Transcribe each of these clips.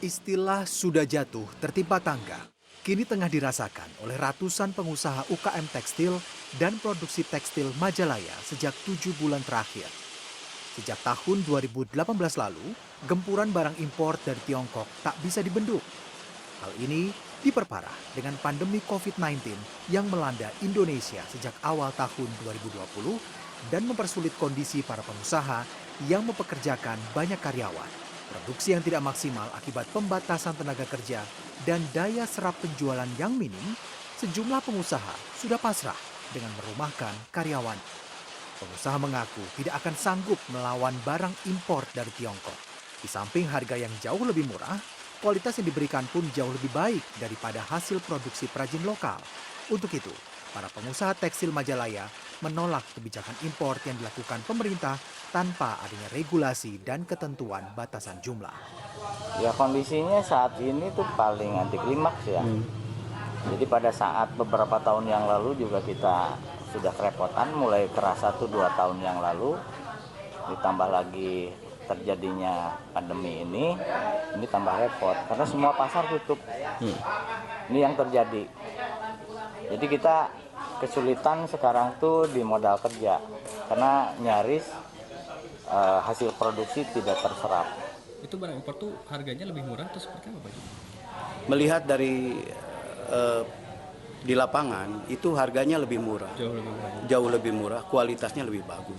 Istilah "sudah jatuh tertimpa tangga" kini tengah dirasakan oleh ratusan pengusaha UKM tekstil dan produksi tekstil Majalaya sejak 7 bulan terakhir. Sejak tahun 2018 lalu, gempuran barang impor dari Tiongkok tak bisa dibendung. Hal ini diperparah dengan pandemi COVID-19 yang melanda Indonesia sejak awal tahun 2020 dan mempersulit kondisi para pengusaha yang mempekerjakan banyak karyawan. Produksi yang tidak maksimal akibat pembatasan tenaga kerja dan daya serap penjualan yang minim, sejumlah pengusaha sudah pasrah dengan merumahkan karyawan. Pengusaha mengaku tidak akan sanggup melawan barang impor dari Tiongkok. Di samping harga yang jauh lebih murah, kualitas yang diberikan pun jauh lebih baik daripada hasil produksi perajin lokal. Untuk itu, para pengusaha tekstil Majalaya menolak kebijakan impor yang dilakukan pemerintah tanpa adanya regulasi dan ketentuan batasan jumlah. Ya kondisinya saat ini tuh paling anti klimaks ya. Jadi pada saat beberapa tahun yang lalu juga kita sudah kerepotan, mulai kerasa tuh 2 tahun yang lalu, ditambah lagi terjadinya pandemi ini tambah repot karena semua pasar tutup. Ini yang terjadi. Jadi kita kesulitan sekarang tuh di modal kerja karena nyaris hasil produksi tidak terserap. Itu barang impor tuh harganya lebih murah atau seperti apa Pak? Melihat dari di lapangan itu harganya lebih murah, jauh lebih murah, kualitasnya lebih bagus.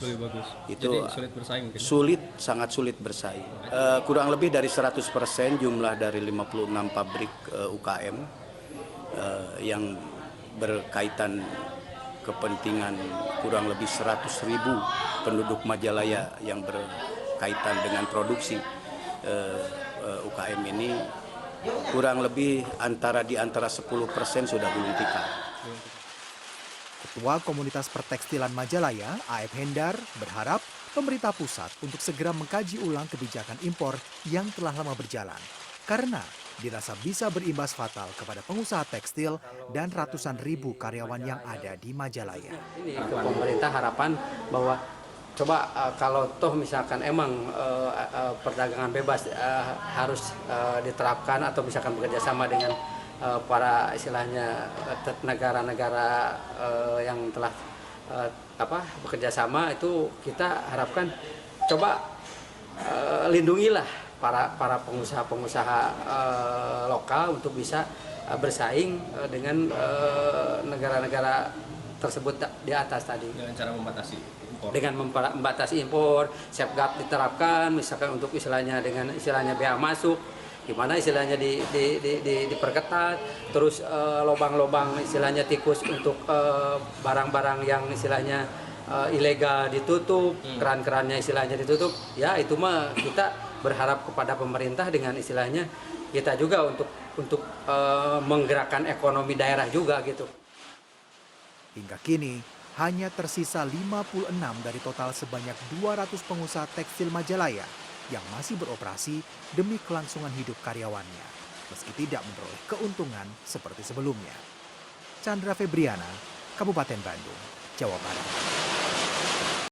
Itu jadi sulit bersaing mungkin? Sangat sulit bersaing. Kurang lebih dari 100% jumlah dari 56 pabrik UKM yang berkaitan kepentingan kurang lebih 100.000 penduduk Majalaya yang berkaitan dengan produksi UKM ini kurang lebih di antara 10% sudah gulung tikar. Ketua Komunitas Pertekstilan Majalaya, A.F. Hendar, berharap pemerintah pusat untuk segera mengkaji ulang kebijakan impor yang telah lama berjalan. Karena dirasa bisa berimbas fatal kepada pengusaha tekstil dan ratusan ribu karyawan yang ada di Majalaya. Ini ke pemerintah harapan bahwa coba kalau toh misalkan emang perdagangan bebas harus diterapkan atau misalkan bekerja sama dengan para istilahnya negara-negara yang telah bekerja sama, itu kita harapkan coba lindungilah para pengusaha-pengusaha lokal untuk bisa bersaing dengan negara-negara tersebut di atas tadi. Dengan cara membatasi impor. Dengan membatasi impor, safeguard diterapkan, misalkan untuk istilahnya dengan istilahnya bea masuk, gimana istilahnya diperketat, terus lubang-lubang istilahnya tikus untuk barang-barang yang istilahnya ilegal ditutup, keran-kerannya istilahnya ditutup. Ya itu mah kita berharap kepada pemerintah dengan istilahnya kita juga untuk menggerakkan ekonomi daerah juga gitu. Hingga kini, hanya tersisa 56 dari total sebanyak 200 pengusaha tekstil Majalaya yang masih beroperasi demi kelangsungan hidup karyawannya, meski tidak memperoleh keuntungan seperti sebelumnya. Chandra Febriana, Kabupaten Bandung, Jawa Barat.